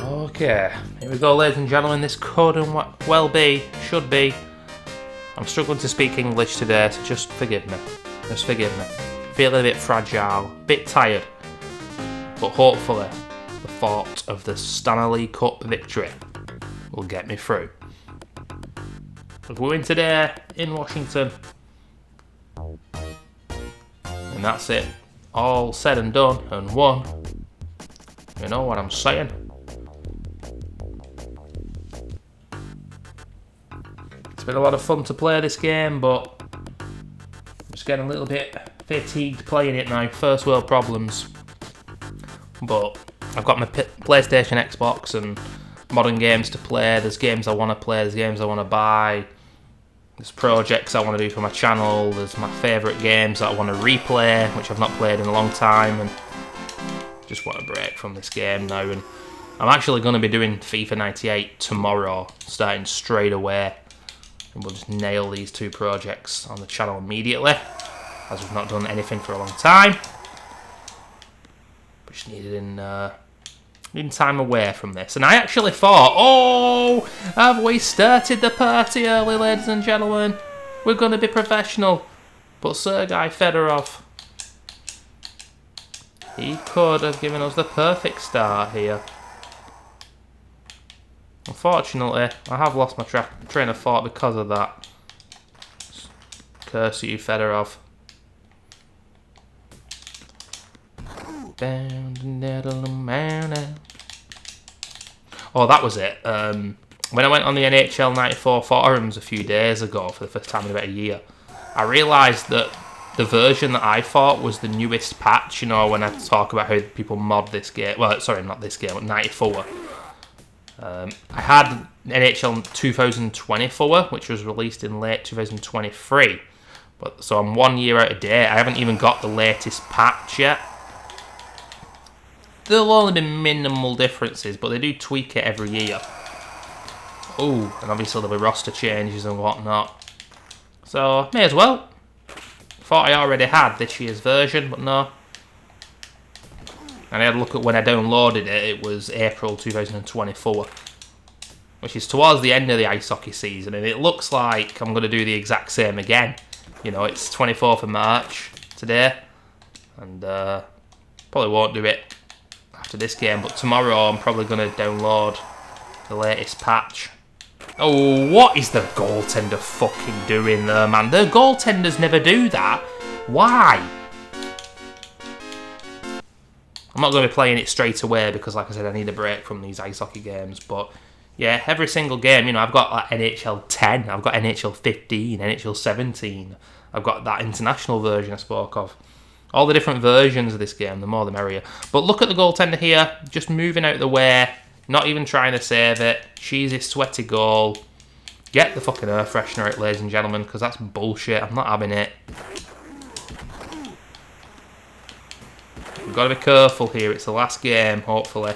Okay, here we go, ladies and gentlemen. This could and well be, should be. I'm struggling to speak English today, so just forgive me. Just forgive me. Feeling a bit fragile, a bit tired, but hopefully the thought of the STANNERLEE Cup victory will get me through. If we win today in Washington, and that's it, all said and done and won. You know what I'm saying? It's been a lot of fun to play this game, but I'm just getting a little bit fatigued playing it now. First world problems. But I've got my PlayStation, Xbox and modern games to play. There's games I want to play, there's games I want to buy. There's projects I want to do for my channel. There's my favourite games that I want to replay, which I've not played in a long time. And just want a break from this game now. And I'm actually going to be doing FIFA 98 tomorrow, starting straight away. And we'll just nail these two projects on the channel immediately, as we've not done anything for a long time. We just needing time away from this. And I actually thought, oh, have we started the party early, ladies and gentlemen? We're going to be professional. But Sergei Fedorov, he could have given us the perfect start here. Unfortunately, I have lost my train of thought because of that. Curse you, Fedorov. Oh, that was it. When I went on the NHL 94 forums a few days ago for the first time in about a year, I realised that the version that I thought was the newest patch, you know, when I talk about how people mod this game, well, sorry, not this game, but 94. I had NHL 2024, which was released in late 2023, but so I'm 1 year out of date. I haven't even got the latest patch yet. There'll only be minimal differences, but they do tweak it every year. Oh, and obviously there'll be roster changes and whatnot. So, may as well. Thought I already had this year's version, but no. And I had a look at when I downloaded it, it was April 2024. Which is towards the end of the ice hockey season, and it looks like I'm going to do the exact same again. You know, it's 24th of March today, and probably won't do it after this game, but tomorrow I'm probably going to download the latest patch. Oh, what is the goaltender fucking doing there, man? The goaltenders never do that. Why? I'm not going to be playing it straight away because, like I said, I need a break from these ice hockey games. But yeah, every single game, you know, I've got like NHL 10, I've got NHL 15, NHL 17. I've got that international version I spoke of. All the different versions of this game, the more the merrier. But look at the goaltender here, just moving out of the way, not even trying to save it. Cheesy, sweaty goal. Get the fucking air freshener out, ladies and gentlemen, because that's bullshit. I'm not having it. We've got to be careful here. It's the last game, hopefully.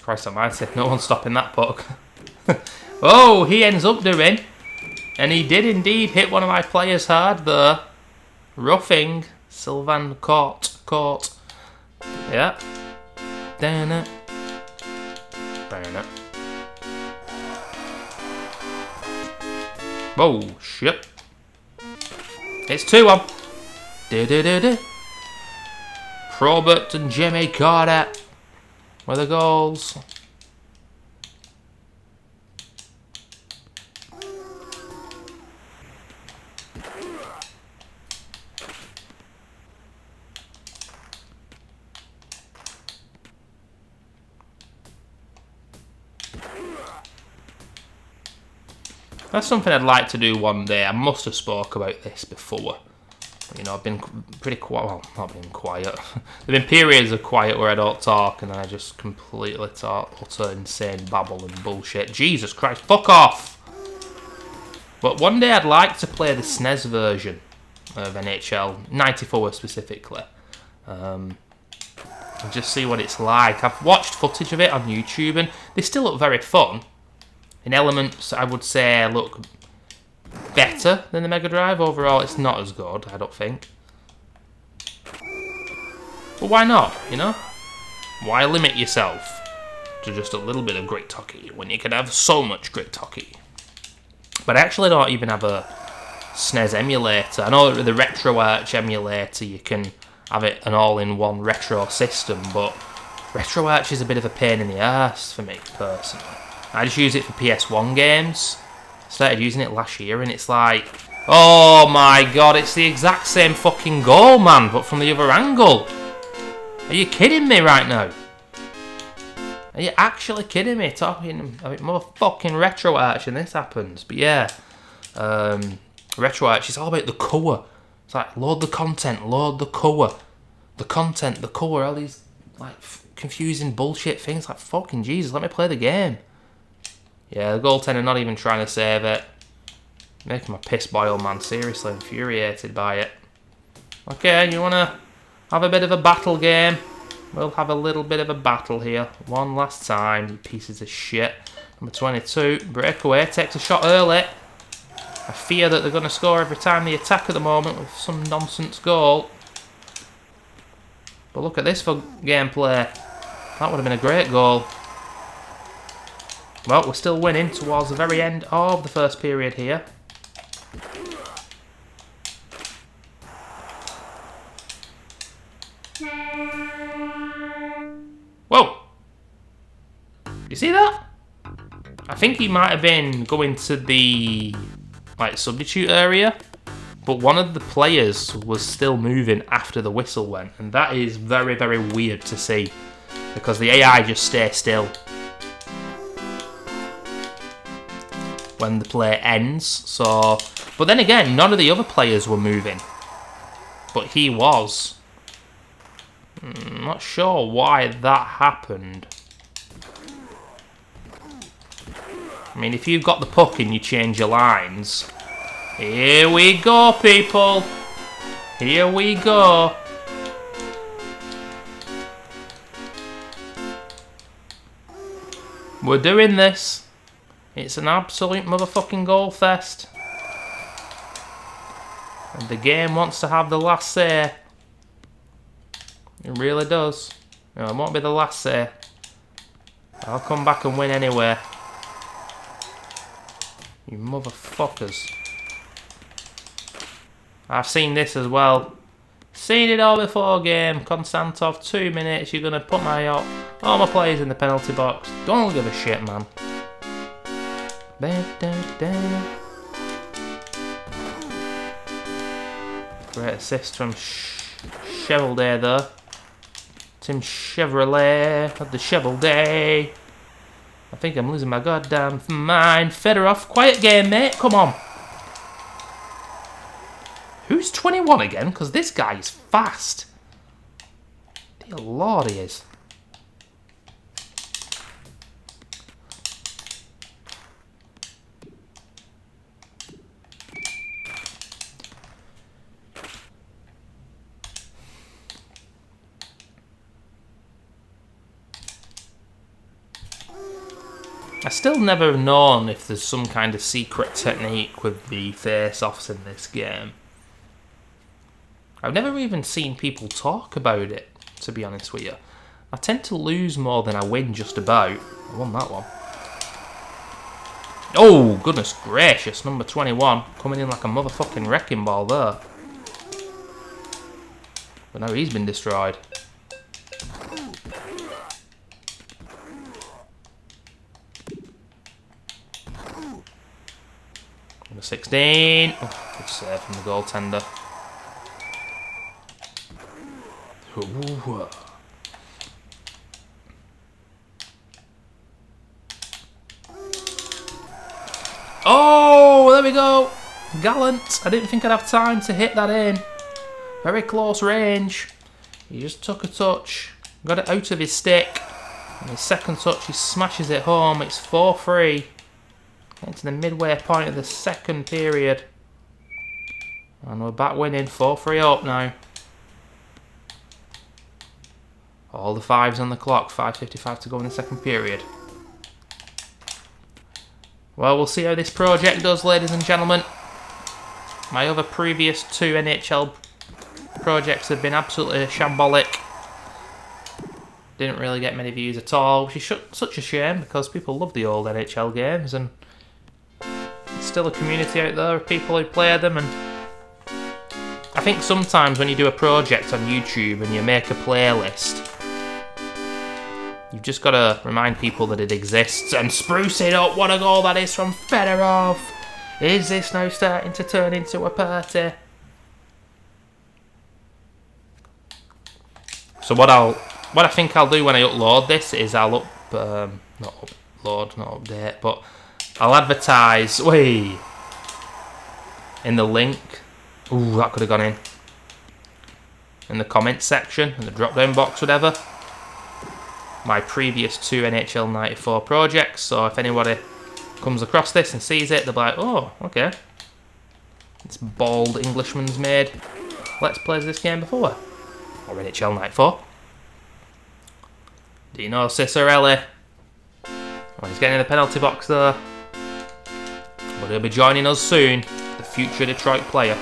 Christ almighty, no one's stopping that puck. Oh, he ends up doing. And he did indeed hit one of my players hard there. Roughing Sylvan Court. Yeah. Down it. Down it. Whoa, shit. It's 2-1. Probert and Jimmy Carter with the goals. That's something I'd like to do one day. I must have spoke about this before. You know, I've been pretty quiet. Well, not been quiet. There've been periods of quiet where I don't talk, and then I just completely talk utter insane babble and bullshit. Jesus Christ, fuck off! But one day I'd like to play the SNES version of NHL 94 specifically, and just see what it's like. I've watched footage of it on YouTube, and they still look very fun. In elements, I would say look better than the Mega Drive. Overall, it's not as good, I don't think. But why not, you know? Why limit yourself to just a little bit of grit hockey when you can have so much grit hockey? But I actually don't even have a SNES emulator. I know with the RetroArch emulator you can have it an all-in-one retro system, but RetroArch is a bit of a pain in the arse for me personally. I just use it for PS1 games. Started using it last year and it's like, oh my god, it's the exact same fucking goal, man, but from the other angle. Are you kidding me right now? Are you actually kidding me? Talking about motherfucking RetroArch and this happens. But yeah, RetroArch, it's all about the core. It's like, load the content, load the core. The content, the core, all these like confusing bullshit things. Like, fucking Jesus, let me play the game. Yeah, the goaltender not even trying to save it. Making my piss boil, man. Seriously infuriated by it. Okay, you want to have a bit of a battle game? We'll have a little bit of a battle here. One last time, you pieces of shit. Number 22, breakaway, takes a shot early. I fear that they're going to score every time they attack at the moment with some nonsense goal. But look at this for gameplay. That would have been a great goal. Well, we're still winning towards the very end of the first period here. Whoa! You see that? I think he might have been going to the like substitute area, but one of the players was still moving after the whistle went, and that is very, very weird to see because the AI just stays still when the play ends. So, but then again, none of the other players were moving, but he was. I'm not sure why that happened. I mean, if you've got the puck and you change your lines, here we go, people. Here we go. We're doing this. It's an absolute motherfucking goal fest. And the game wants to have the last say. It really does. No, it won't be the last say. I'll come back and win anyway. You motherfuckers. I've seen this as well. Seen it all before game. Konstantov, 2 minutes. You're going to put all my players in the penalty box. Don't give a shit, man. Great assist from Chevrolet there. Tim Chevrolet had the Chevrolet. I think I'm losing my goddamn mind. Fedorov, quiet game, mate. Come on. Who's 21 again? Because this guy is fast. Dear Lord, he is. I still never known if there's some kind of secret technique with the face-offs in this game. I've never even seen people talk about it, to be honest with you. I tend to lose more than I win, just about. I won that one. Oh, goodness gracious, number 21. Coming in like a motherfucking wrecking ball there. But now he's been destroyed. Number 16. Oh, good save from the goaltender. Ooh. Oh, there we go. Gallant. I didn't think I'd have time to hit that in. Very close range. He just took a touch, got it out of his stick. And his second touch, he smashes it home. It's 4-3. Getting to the midway point of the second period. And we're back winning, 4-3 up now. All the fives on the clock, 5:55 to go in the second period. Well, we'll see how this project does, ladies and gentlemen. My other previous 2 NHL projects have been absolutely shambolic. Didn't really get many views at all, which is such a shame because people love the old NHL games and there's still a community out there of people who play them. And I think sometimes when you do a project on YouTube and you make a playlist, you've just got to remind people that it exists and spruce it up. What a goal that is from Fedorov. Is this now starting to turn into a party? So what I think I'll do when I upload this is I'll not update, but I'll advertise in the link. Ooh, that could have gone in the comments section, in the drop down box, whatever. My previous 2 NHL 94 projects, so if anybody comes across this and sees it, they'll be like, oh, okay. This bald Englishman's made Let's Plays this game before. Or NHL 94. Dino Cicerelli. Oh, he's getting in the penalty box there. But he'll be joining us soon, the future Detroit player.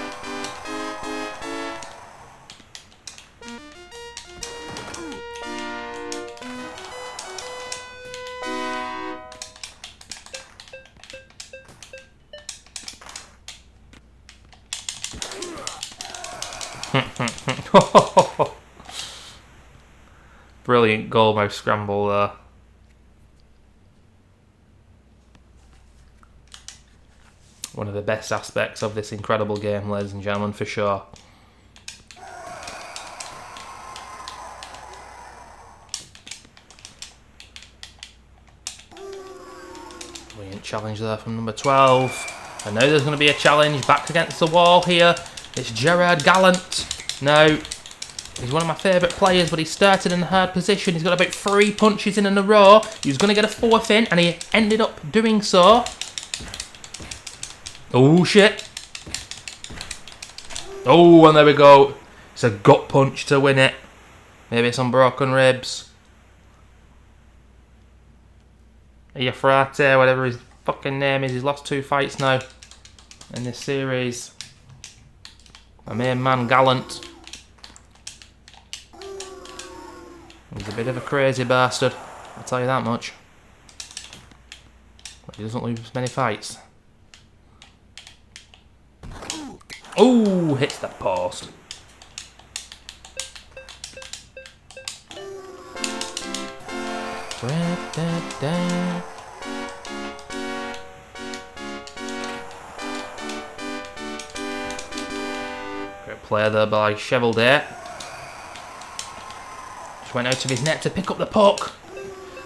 Brilliant goalmouth scramble there. One of the best aspects of this incredible game, ladies and gentlemen, for sure. Brilliant challenge there from number 12. I know there's going to be a challenge back against the wall here. It's Gerard Gallant. Now, he's one of my favourite players, but he started in a hard position. He's got about 3 punches in a row. He was going to get a 4th in, and he ended up doing so. Oh, shit. Oh, and there we go. It's a gut punch to win it. Maybe some broken ribs. Iafrate, whatever his fucking name is. He's lost 2 fights now in this series. My main man, Gallant. He's a bit of a crazy bastard, I'll tell you that much. But he doesn't lose many fights. Oh, hits that post. Great play there by Chevalier. Just went out of his net to pick up the puck.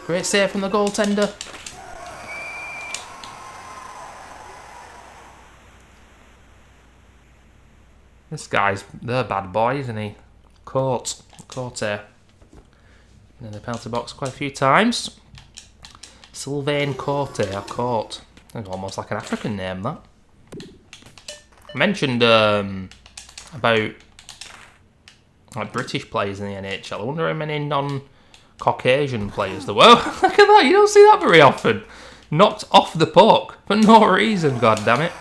Great save from the goaltender. This guy's the bad boy, isn't he? Court here. In the penalty box quite a few times. Sylvain Court. It's almost like an African name, that. I mentioned about like British players in the NHL. I wonder how many non-Caucasian players there were. Look at that, you don't see that very often. Knocked off the puck for no reason, god damn it.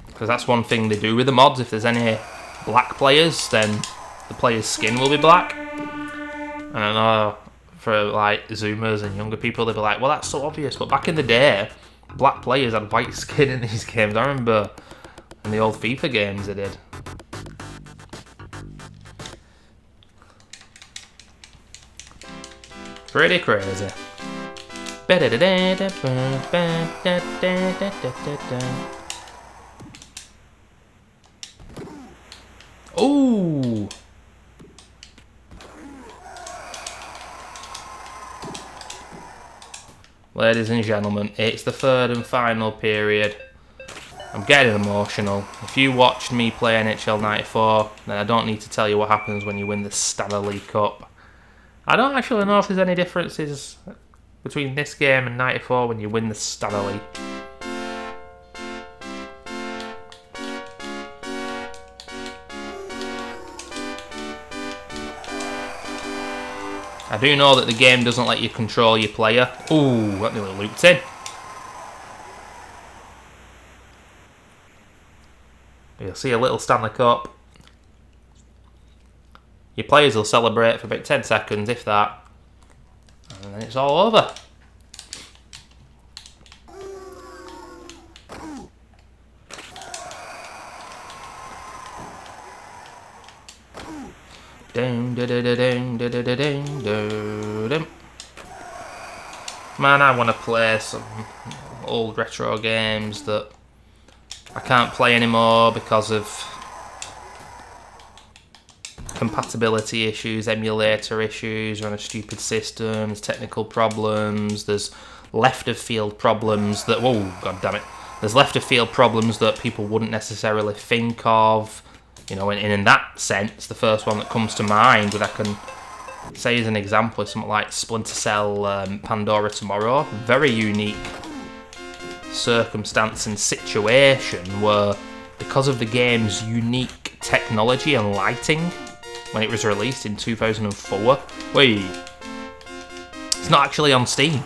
Because that's one thing they do with the mods. If there's any black players, then the player's skin will be black. And I know for like Zoomers and younger people, they'll be like, well, that's so obvious. But back in the day, black players had white skin in these games. I remember in the old FIFA games they did. Pretty crazy. Ooh! Ladies and gentlemen, it's the third and final period. I'm getting emotional. If you watched me play NHL 94, then I don't need to tell you what happens when you win the STANNERLEE Cup. I don't actually know if there's any differences between this game and 94 when you win the STANNERLEE. I do know that the game doesn't let you control your player. Ooh, that nearly looped in. You'll see a little Stanley Cup. Your players will celebrate for about 10 seconds, if that. And then it's all over. Man, I want to play some old retro games that I can't play anymore because of compatibility issues, emulator issues, running stupid systems, technical problems. There's left of field problems that, whoa, god damn it. There's left of field problems that people wouldn't necessarily think of. You know, and in that sense, the first one that comes to mind that I can say as an example is something like Splinter Cell Pandora Tomorrow. Very unique circumstance and situation where, because of the game's unique technology and lighting when it was released in 2004, wait, it's not actually on Steam.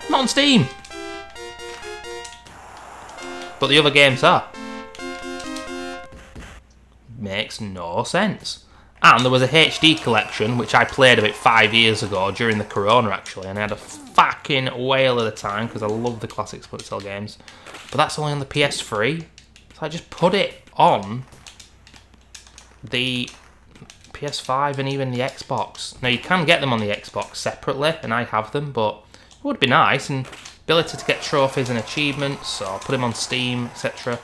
Not on Steam! But the other games are. Makes no sense. And there was a HD collection which I played about 5 years ago during the Corona actually, and I had a fucking whale of the time because I love the classic Splinter Cell games. But that's only on the PS3, so I just put it on the PS5 and even the Xbox. Now you can get them on the Xbox separately, and I have them, but it would be nice, and ability to get trophies and achievements, or put them on Steam, etc.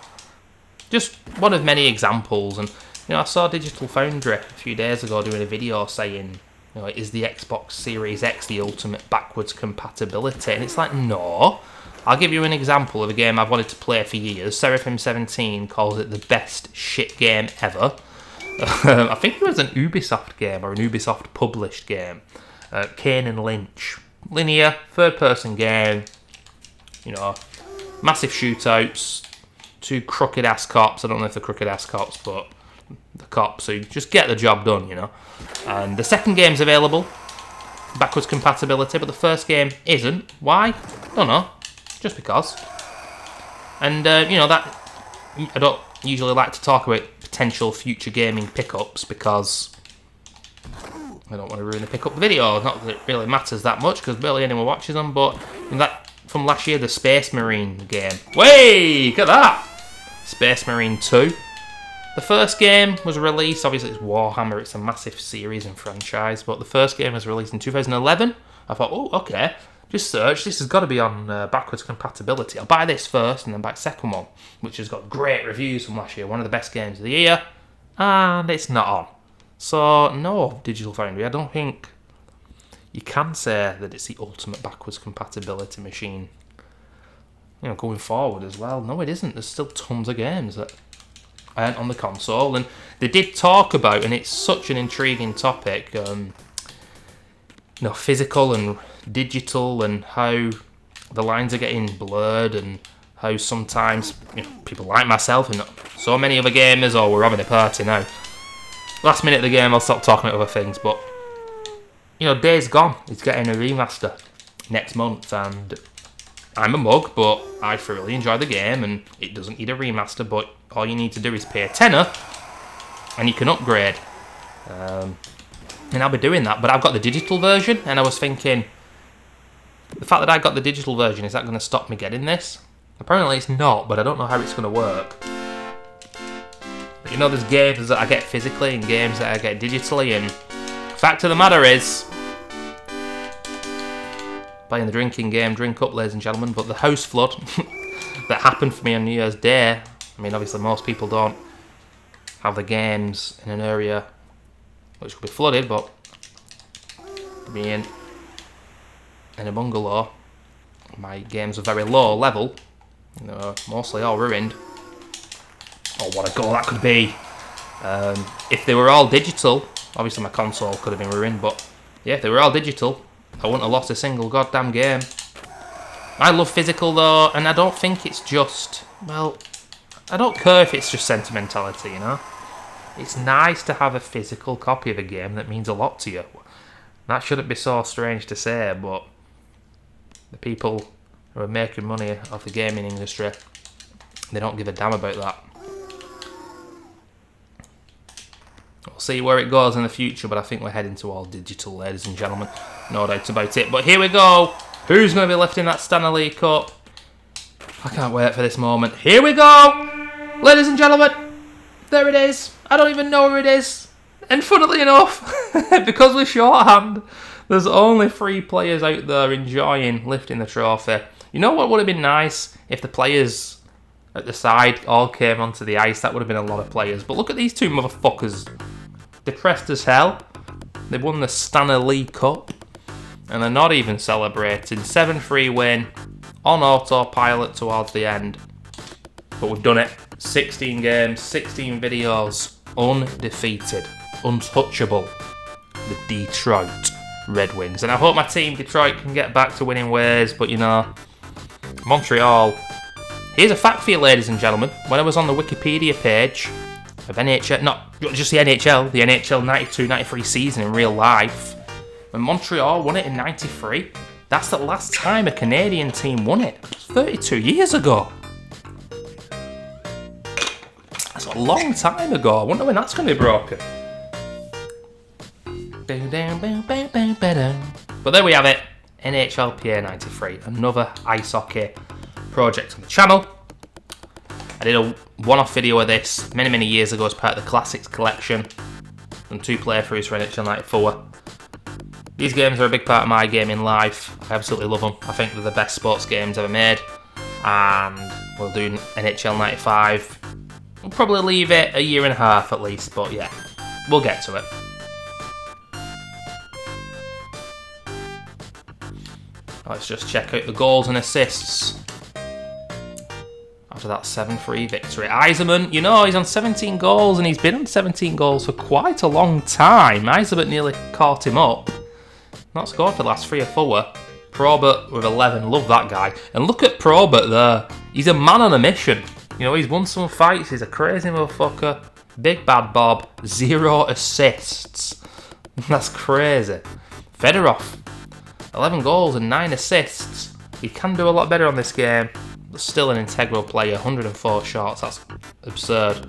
Just one of many examples. And you know, I saw Digital Foundry a few days ago doing a video saying, you know, is the Xbox Series X the ultimate backwards compatibility? And it's like, no. I'll give you an example of a game I've wanted to play for years. Seraphim17 calls it the best shit game ever. I think it was an Ubisoft game or an Ubisoft published game. Kane and Lynch. Linear, third-person game. You know, massive shootouts. Two crooked-ass cops. I don't know if they're crooked-ass cops, but the cops who just get the job done, you know. And the second game's available, backwards compatibility, but the first game isn't. Why? Don't know. Just because. And, you know, that I don't usually like to talk about potential future gaming pickups because I don't want to ruin the pickup video. Not that it really matters that much because barely anyone watches them, but in that from last year, the Space Marine game. Way! Look at that! Space Marine 2. The first game was released, obviously it's Warhammer, it's a massive series and franchise, but the first game was released in 2011. I thought, oh, okay, just search, this has got to be on backwards compatibility. I'll buy this first and then buy the second one, which has got great reviews from last year, one of the best games of the year, and it's not on. So, no, Digital Foundry, I don't think you can say that it's the ultimate backwards compatibility machine. You know, going forward as well. No, it isn't. There's still tons of games that aren't on the console, and they did talk about, and it's such an intriguing topic, you know, physical and digital, and how the lines are getting blurred, and how sometimes, you know, people like myself and so many other gamers, oh, we're having a party now. Last minute of the game, I'll stop talking about other things, but you know, Days Gone is getting a remaster next month, and I'm a mug, but I thoroughly enjoy the game, and it doesn't need a remaster, but all you need to do is pay a tenner, and you can upgrade. And I'll be doing that, but I've got the digital version, and I was thinking, the fact that I got the digital version, is that going to stop me getting this? Apparently it's not, but I don't know how it's going to work. But you know, there's games that I get physically, and games that I get digitally, and fact of the matter is, playing the drinking game, drink up, ladies and gentlemen, but the house flood that happened for me on New Year's Day, I mean, obviously most people don't have the games in an area which could be flooded, but being in a bungalow, my games are very low level, you know, mostly all ruined. Oh, what a goal that could be. If they were all digital, obviously my console could have been ruined, but yeah, if they were all digital, I wouldn't have lost a single goddamn game. I love physical though, and I don't think it's just, well, I don't care if it's just sentimentality, you know? It's nice to have a physical copy of a game that means a lot to you. That shouldn't be so strange to say, but the people who are making money off the gaming industry, they don't give a damn about that. We'll see where it goes in the future, but I think we're heading to all digital, ladies and gentlemen. No doubt about it. But here we go. Who's going to be lifting that STANNERLEE Cup? I can't wait for this moment. Here we go! Ladies and gentlemen, there it is. I don't even know where it is. And funnily enough, because we're shorthand, there's only 3 players out there enjoying lifting the trophy. You know what would have been nice? If the players at the side all came onto the ice. That would have been a lot of players. But look at these 2 motherfuckers. Depressed as hell. They won the STANNERLEE Cup. And they're not even celebrating. 7-3 win. On autopilot towards the end. But we've done it. 16 games, 16 videos. Undefeated. Untouchable. The Detroit Red Wings. And I hope my team, Detroit, can get back to winning ways. But, you know, Montreal. Here's a fact for you, ladies and gentlemen. When I was on the Wikipedia page of NHL, not just the NHL 92-93 season in real life, when Montreal won it in 93, that's the last time a Canadian team won it. 32 years ago. That's a long time ago. I wonder when that's going to be broken. But there we have it. NHLPA 93. Another ice hockey project on the channel. I did a one-off video of this many years ago as part of the Classics collection. And 2 playthroughs for NHL 94. These games are a big part of my gaming life. I absolutely love them. I think they're the best sports games ever made. And we'll do NHL 95. We'll probably leave it a year and a half at least, but yeah, we'll get to it. Let's just check out the goals and assists. After that 7-3 victory. Yzerman, you know, he's on 17 goals and he's been on 17 goals for quite a long time. Yzerman nearly caught him up. Not scored for the last 3 or 4. Probert with 11, love that guy. And look at Probert there. He's a man on a mission. You know, he's won some fights, he's a crazy motherfucker. Big bad Bob, 0 assists. That's crazy. Fedorov, 11 goals and 9 assists. He can do a lot better on this game. But still an integral player, 104 shots, that's absurd.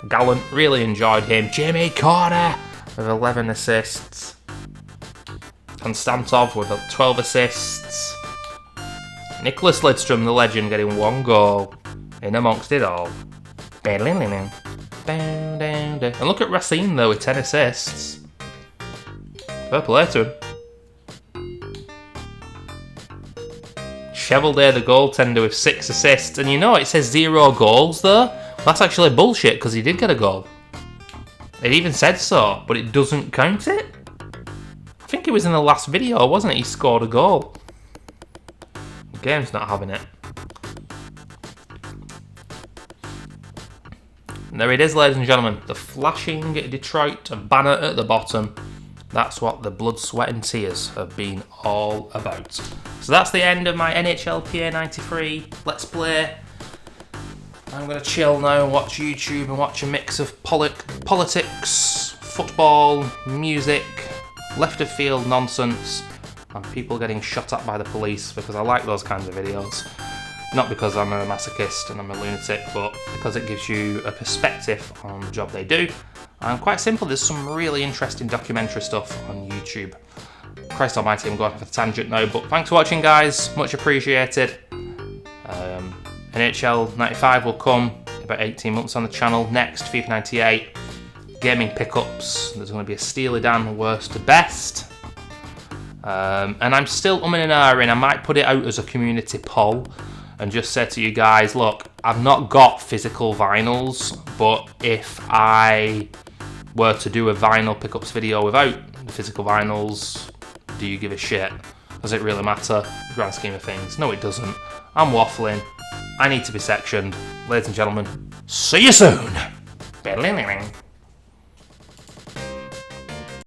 Gallant, really enjoyed him. Jimmy Corner with 11 assists. Konstantov with 12 assists. Nicholas Lidstrom, the legend, getting 1 goal in amongst it all. And look at Racine though with 10 assists. Fair play to him. Cheveldae, the goaltender, with 6 assists. And you know, it says 0 goals there. Well, that's actually bullshit because he did get a goal. It even said so, but it doesn't count it. I think it was in the last video, wasn't it? He scored a goal. The game's not having it. And there it is, ladies and gentlemen. The flashing Detroit banner at the bottom. That's what the blood, sweat and tears have been all about. So that's the end of my NHLPA 93 Let's Play. I'm going to chill now, watch YouTube and watch a mix of politics, football, music, left of field nonsense, and people getting shot at by the police, because I like those kinds of videos. Not because I'm a masochist and I'm a lunatic, but because it gives you a perspective on the job they do. And quite simple, there's some really interesting documentary stuff on YouTube. Christ almighty, I'm going off a tangent now, but thanks for watching, guys. Much appreciated. NHL 95 will come in about 18 months on the channel. Next, FIFA 98. Gaming pickups. There's going to be a Steely Dan worst to best. And I'm still umming and ahhing. I might put it out as a community poll and just say to you guys, look, I've not got physical vinyls, but if I were to do a vinyl pickups video without the physical vinyls, do you give a shit? Does it really matter? In the grand scheme of things, no it doesn't. I'm waffling. I need to be sectioned. Ladies and gentlemen, see you soon.